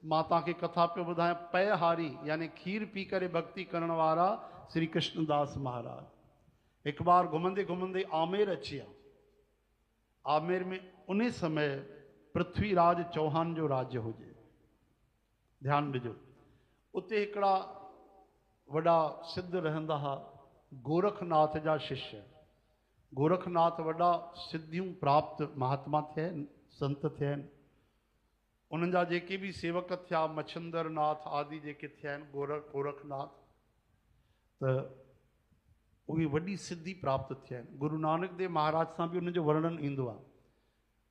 मां तव्हांखे कथा पियो ॿुधायां, पयहारी यानी खीर पी करे भक्ति करण वारा श्री कृष्णदास महाराज एक बार घुमंदे घुमंदे आमेर अची विया। आमेर में उन समय पृथ्वीराज चौहान जो राज्य हुजे, ध्यान ॾिजो। उते हिकिड़ा वॾा सिद्ध रहंदा हुआ, गोरखनाथ जा शिष्य। गोरखनाथ वॾा सिद्धियूं प्राप्त महात्मा थिया आहिनि, संत थिया आहिनि। उन्हनि जा जेके बि सेवक थिया, मच्छंदर नाथ आदि जेके थिया आहिनि, गोरखनाथ, त उहे वॾी सिद्धि प्राप्त थिया आहिनि। गुरु नानक देव महाराज सां बि उनजो वर्णन ईंदो आहे।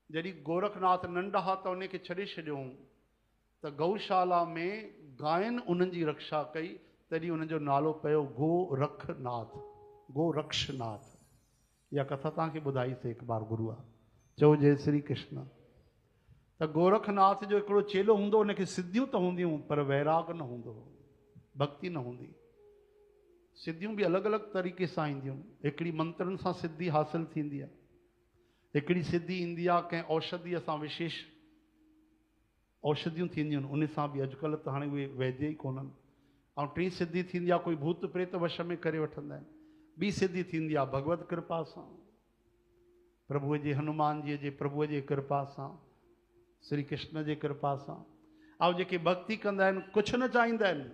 जॾहिं गोरखनाथ नंढा हुआ त उनखे छॾे छॾियऊं, त गौशाला में गायनि उन्हनि जी रक्षा कई, तॾहिं उनजो नालो पियो गोरखनाथ, गोरक्षनाथ। इहा कथा तव्हांखे ॿुधाईसीं हिकु बार गुरुआ, चओ जय श्री कृष्ण। त गोरखनाथ जो हिकिड़ो चेलो हूंदो, उनखे सिद्धियूं त हूंदियूं पर वैराग न हूंदो, भक्ति न हूंदी। सिद्धियूं बि अलॻि अलॻि तरीक़े सां ईंदियूं। हिकिड़ी मंत्रनि सां सिद्धि हासिल थींदी आहे, हिकिड़ी सिद्धि ईंदी आहे कंहिं औषधीअ सां, विशेष औषधियूं थींदियूं आहिनि, उन सां बि। अॼुकल्ह त हाणे उहे वैद्य ई कोन्हनि। ऐं टी सिद्धि थींदी आहे, कोई भूत प्रेत वश में करे वठंदा आहिनि। ॿी सिद्धि थींदी आहे भगवत कृपा सां, प्रभुअ जे, हनुमान जी जे प्रभुअ जे कृपा सां, श्री कृष्ण जे कृपा सां। ऐं जेके भक्ति कंदा आहिनि, कुझु न चाहींदा आहिनि,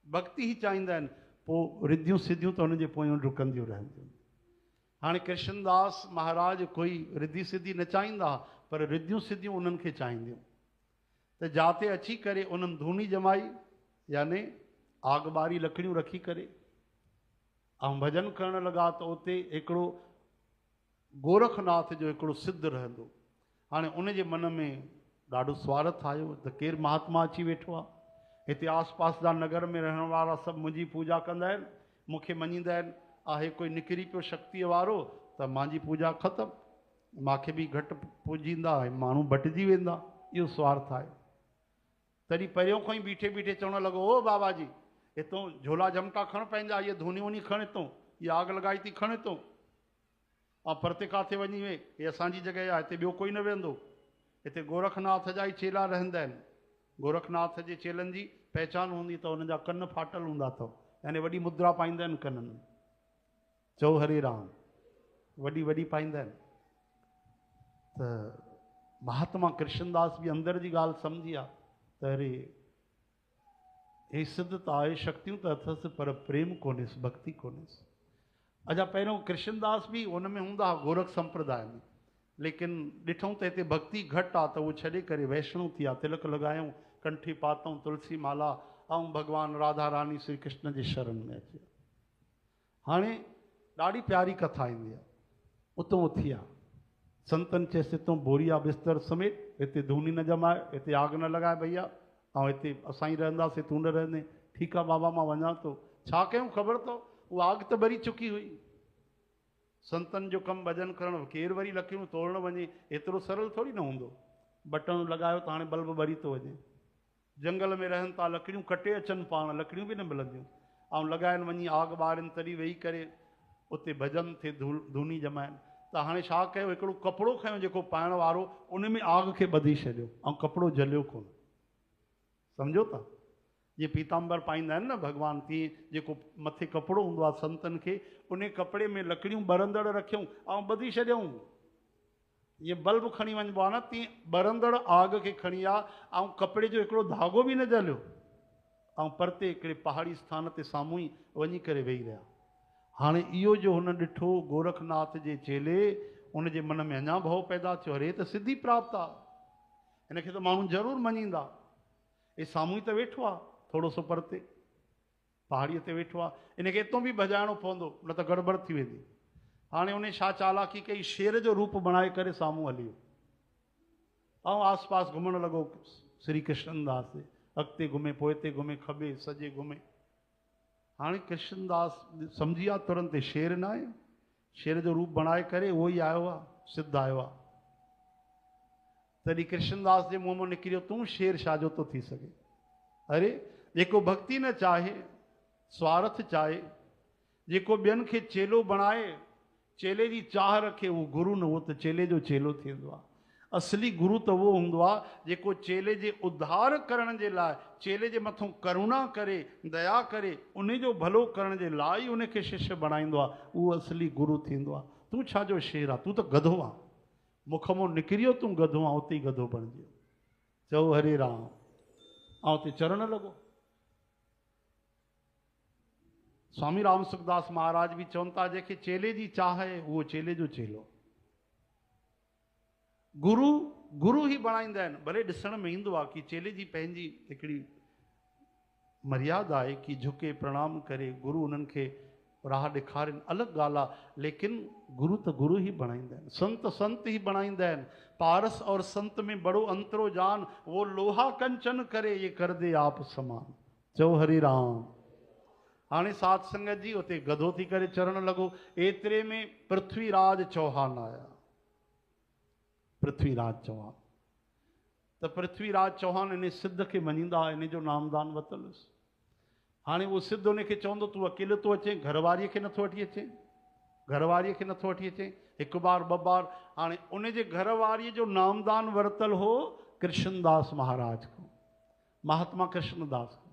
भक्ति ई चाहींदा आहिनि, पोइ रिद्धियूं सिद्धियूं त हुनजे पोयां डुकंदियूं रहंदियूं। हाणे कृष्णदास महाराज कोई रिद्धि सिद्धि न चाहींदा, पर रिद्धियूं सिद्धियूं उन्हनि खे चाहींदियूं। त जाते अची करे उन्हनि धूनी जमाई, यानी आग ॿारी लकड़ियूं रखी करे ऐं भॼन करण लॻा। त उते हिकिड़ो गोरखनाथ जो हिकिड़ो सिद्ध रहंदो। हाणे उनजे मन में ॾाढो स्वार्थ आयो त केरु महात्मा अची वेठो आहे, हिते आसपास जा नगर में रहण वारा सभु मुंहिंजी पूजा कंदा आहिनि, मूंखे मञींदा आहिनि। आहे कोई निकिरी पियो शक्तिअ वारो त मुंहिंजी पूजा ख़तमु, मूंखे बि घटि पूजींदा, माण्हू बटिजी वेंदा। इहो स्वार्थ आहे। तॾहिं परियों खां ई बीठे बीठे चवणु लॻो, ओ बाबा जी, हितां झोला झमटा खण पंहिंजा, इहे धूनी वूनी खण हितां, इहा आग लॻाई थी खण हितां, ऐं परते काथे वञी वे, हीअ असांजी जॻह आहे, हिते ॿियो कोई न वेंदो। हिते गोरखनाथ जा ई चेला रहंदा आहिनि। गोरखनाथ जे चेलनि जी पहचान हूंदी अथव, हुननि जा कन फाटल हूंदा अथव, यानी वॾी मुद्रा पाईंदा आहिनि कननि। चओ हरे राम, वॾी वॾी पाईंदा आहिनि। त महात्मा कृष्णदास बि अंदर जी ॻाल्हि सम्झी आहे त अरे हे सिद्ध त आहे, शक्तियूं त अथसि, पर प्रेम कोन्हेसि, भक्ति कोन्हेसि। अच्छा, पहिरियों कृष्णदास बि हुन में हूंदा हुआ, गोरख संप्रदाय में, लेकिन ॾिठूं त हिते भक्ति घटि आहे, त उहो छॾे करे वैष्णव थी विया। तिलक लॻायूं, कंठी पातऊं, तुलसी माला, ऐं भॻवानु राधा रानी श्री कृष्ण जे शरण में अची विया। हाणे ॾाढी प्यारी कथा ईंदी आहे। उतां उथी आहे, संतनि चयसि हितां बोरिया बिस्तर समेत, हिते धूनी न जमाए, हिते आग न लॻाए भैया, ऐं हिते असां ई रहंदासीं, तूं न रहंदे। ठीकु आहे बाबा, मां वञा थो। छा कयूं ख़बर अथव, उहा आग त ॿरी चुकी हुई। संतनि जो कमु भॼन करणु, केरु वरी लकड़ियूं तोड़ण वञे, एतिरो सरल थोरी न हूंदो। बटण लॻायो त हाणे बल्ब ॿरी थो वञे। जंगल में रहनि था, लकड़ियूं कटे अचनि पाण, लकड़ियूं बि न मिलंदियूं, ऐं लॻाइनि वञी आग ॿारनि, तॾहिं वेही करे उते भॼन थिए, धूनी जमाइनि। त हाणे छा कयो, हिकिड़ो कपिड़ो खयों जेको पाइण वारो, उन में आग खे ॿधी छॾियो, ऐं कपिड़ो जलियो कोन। सम्झो था, जीअं पीताम्बर पाईंदा आहिनि न भॻवान, तीअं जेको मथे कपिड़ो हूंदो आहे संतनि खे, उन कपिड़े में लकड़ियूं ॿरंदड़ रखियूं ऐं ॿधी छॾियऊं। ये बल्ब खणी वञिबो आहे न, तीअं ॿरंदड़ आग खे खणी आहे, ऐं कपिड़े जो हिकिड़ो धाॻो बि न जलियो, ऐं परते हिकिड़े पहाड़ी स्थान ते साम्हूं ई वञी करे वेही रहिया। हाणे इहो जो हुन ॾिठो गोरखनाथ जे चेले, उनजे मन में अञा भउ पैदा थियो, अरे त सिद्धि प्राप्त आहे, हिनखे त माण्हू ज़रूरु मञींदा। हे साम्हूं ई त वेठो आहे, थोरो सो परते पहाड़ीअ ते वेठो आहे, इनखे हितां बि भॼाइणो पवंदो, न त गड़बड़ थी वेंदी। हाणे उन छा चालाकी कई, शेर जो रूप बणाए करे साम्हूं हली वियो, ऐं आस पास घुमण लॻो श्री कृष्णदास। अॻिते घुमे, पोइते घुमे, खॿे सॼे घुमे। हाणे कृष्णदास सम्झी विया तुरंत शेर न आहे, शेर जो रूप बणाए करे उहो ई आयो आहे, सिद्ध आयो आहे। तॾहिं कृष्णदास जे मुंहं मां निकिरियो, तूं शेर छा जो थो थी सघे? अरे जेको भक्ति न चाहे, स्वार्थ चाहे, जेको ॿियनि खे चेलो बणाए, चेले जी चाह रखे, उहो गुरू न, उहो त चेले जो चेलो थींदो आहे। असली गुरु तो वो हूंदो आहे जेको चेले जे उद्धार करण जे लाइ, चेले जे मथां करुणा करे, दया करे, उन जो भलो करण जे लाइ ई उनखे शिष्य बणाईंदो आहे। उहो असली गुरु थींदो आहे। तूं छा जो शेर आहे, तूं त गधो आहे, मुख मां निकिरियो तूं गधो आहे, उते ई गधो बणिजी। चओ हरे राम। ऐं उते चरण लॻो। स्वामी राम सुखदास महाराज भी चवनि था, जंहिंखे चेले जी चाह आहे उहो चेले जो चेलो। गुरु गुरु ही बणाईंदा आहिनि। भले ॾिसण में ईंदो आहे कि चेले जी पंहिंजी हिकिड़ी मर्यादा आहे कि झुके प्रणाम करे गुरु उन्हनि खे राह ॾेखारीनि, अलॻि ॻाल्हि आहे। लेकिन गुरु त गुरु ही बणाईंदा आहिनि, संत संत ही बणाईंदा आहिनि। पारस और संत में बड़ो अंतरो जान, वो लोहा कंचन करे ये कर दे आप समान। चओ हरि राम। हाणे साध संगत जी उते गधो थी करे चरण लॻो। एतिरे में पृथ्वीराज चौहान आया। पृथ्वीराज चौहान त पृथ्वीराज चौहान इन सिद्ध खे मञींदा, इन जो नामदान वरितलुसि। हाणे उहो सिद्ध उनखे चवंदो तूं अकेलो थो अचे, घरवारीअ खे नथो वठी अचे, घरवारीअ खे नथो वठी अचे, हिकु बार ॿ बार। हाणे उन जे घरवारीअ जो नामदान वरितल हो कृष्णदास महाराज को, महात्मा कृष्णदास को।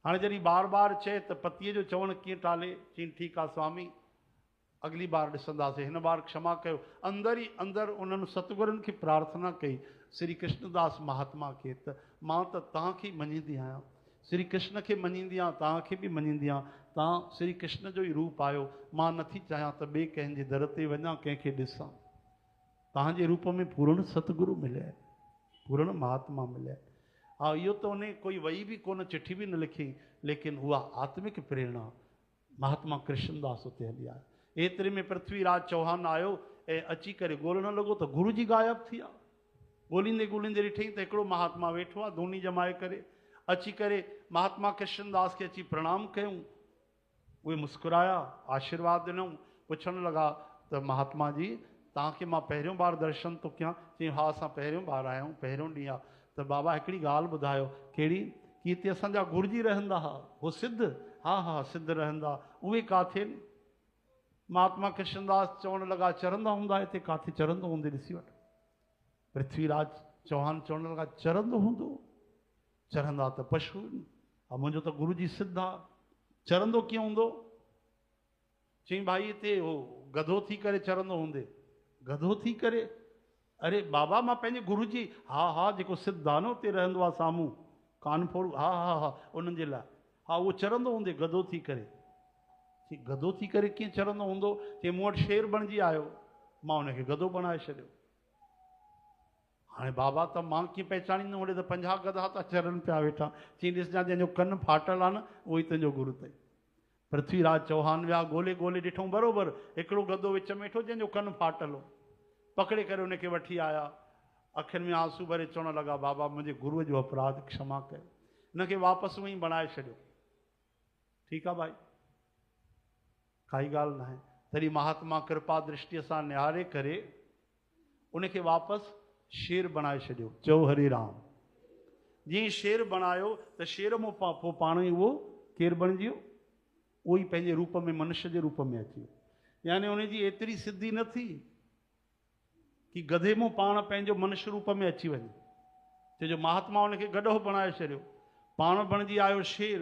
हाणे जॾहिं बार बार चए त पतीअ जो चवणु कीअं टाले, चई ठीकु आहे स्वामी, अगली बार ॾिसंदासीं, हिन बार क्षमा कयो। अंदर ई अंदरि उन्हनि सतगुरनि खे प्रार्थना कई, श्री कृष्णदास महात्मा खे, त मां त तव्हांखे मञींदी आहियां, श्री कृष्ण खे मञींदी आहियां, तव्हांखे बि मञींदी आहियां। तव्हां श्री कृष्ण जो ई रूप आहियो, मां नथी चाहियां त ॿिए कंहिंजे दर ते वञा, कंहिंखे ॾिसां। तव्हांजे रूप में पूर्ण सतगुरु मिलिया, पूर्ण महात्मा मिलिया। हा, इहो त उन कोई वई बि कोन, चिठी बि न लिखी, लेकिन उहा आत्मिक प्रेरणा महात्मा कृष्णदास उते हली आया। एतिरे में पृथ्वीराज चौहान आयो ऐं अची करे ॻोल्हण लॻो त गुरु जी गायब थी विया। ॻोल्हींदे ॻोल्हींदे ॾिठई त हिकिड़ो महात्मा वेठो आहे धूनी जमाए करे। अची करे महात्मा कृष्णदास खे अची प्रणाम कयूं। उहे मुस्कुराया, आशीर्वाद ॾिनऊं। पुछण लॻा त महात्मा जी तव्हांखे मां पहिरियों बार दर्शन थो कयां? चई हा, असां पहिरियों बार आया आहियूं, पहिरियों ॾींहुं आहे। त बाबा हिकिड़ी ॻाल्हि ॿुधायो। कहिड़ी? कि हिते असांजा गुरुजी रहंदा हुआ, हो सिद्ध? हा हा, सिद्ध रहंदा। उहे काथे? महात्मा कृष्णदास चवण लॻा चरंदा हूंदा हिते, काथे चरंदो हूंदे, ॾिसी वठ। पृथ्वीराज चौहान चवण लॻा चरंदो हूंदो? चरंदा त पशु, मुंहिंजो त गुरु जी सिद्ध आहे, चरंदो कीअं हूंदो? चई भाई हिते हो गधो थी करे चरंदो हूंदे। गधो थी करे? अरे बाबा मां पंहिंजे गुरु जी, हा हा, जेको सिद्ध आहे न उते रहंदो आहे साम्हूं कानपुर, हा हा हा, उन्हनि जे लाइ, हा, उहो चरंदो हूंदे गधो थी करे। चई गधो थी करे कीअं चरंदो हूंदो? चई मूं वटि शेर बणिजी आयो, मां उनखे गधो बणाए छॾियो। हाणे बाबा त मां कीअं पहचानींदुमि, होॾे त 50 गधा था चरनि पिया वेठा। चई ॾिसजां, जंहिंजो कनु फाटल आहे न उहो ई तुंहिंजो गुरु अथई। पृथ्वीराज चौहान विया, ॻोल्हे ॻोल्हे ॾिठऊं, बराबरि हिकिड़ो गधो विच में वेठो जंहिंजो कनु फाटल हो। पकड़े करे उनखे वठी आया। अखियुनि में आंसू भरे चवण लॻा बाबा मुंहिंजे गुरुअ जो अपराध क्षमा कयो। हिनखे वापसि उअं ई बणाए छॾियो। ठीकु आहे भाई, काई ॻाल्हि न आहे। तॾहिं महात्मा कृपा दृष्टिअ सां निहारे करे उनखे वापसि शेर बणाए छॾियो। चओ हरे राम। जीअं शेर बणायो त शेर मां पोइ पाण ई उहो केरु बणिजी वियो? उहो ई पंहिंजे रूप में, मनुष्य जे रूप में अची वियो। यानी उनजी एतिरी सिद्धि न थी कि गधे मां पाण पंहिंजो मनुष्य रूप में अची वञे। छो महात्मा उनखे गधो बणाए छॾियो, पाण बणिजी आयो शेर,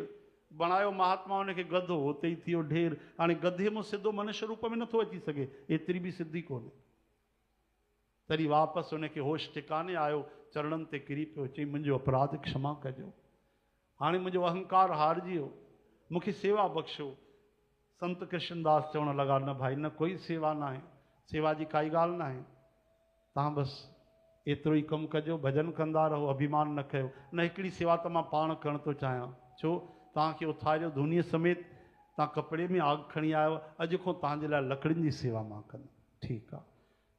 बणायो महात्मा उनखे गधो, हुते ई थी वियो ढेर। हाणे गधे मां सिधो मनुष्य रूप में नथो अची सघे, एतिरी बि सिद्धि कोन्हे। तॾहिं वापसि उनखे होश टिकाने आयो, चरणनि ते किरी पियो। चई मुंहिंजो अपराध क्षमा कजो, हाणे मुंहिंजो अहंकार हारिजी वियो, मूंखे सेवा बख़्शो। संत कृष्णदास चवण लॻा न भाई, न कोई सेवा न आहे, सेवा जी काई ॻाल्हि न आहे। तव्हां बसि एतिरो ई कमु कजो, भॼन कंदा रहो, अभिमान न कयो। न हिकिड़ी सेवा त मां पाण करणु थो चाहियां। छो? तव्हांखे उथारियो धुनीअ समेत, तव्हां कपिड़े में आग खणी आयो, अॼु खां तव्हांजे लाइ लकड़ियुनि जी सेवा मां कंदुमि। ठीकु आहे।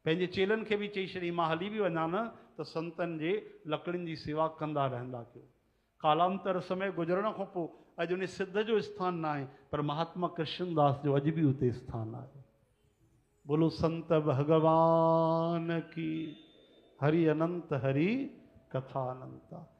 पंहिंजे चेलनि खे बि चई छॾी, मां हली बि वञा न त संतनि जे लकड़ियुनि जी सेवा कंदा रहंदा कयो। कालांतर समय गुज़रण खां पोइ अॼु उन सिद्ध जो स्थान न आहे, पर महात्मा कृष्णदास जो अॼु बि उते स्थान आहे। बोलो संत भगवान की। हरि अनंत हरि कथा अनंता।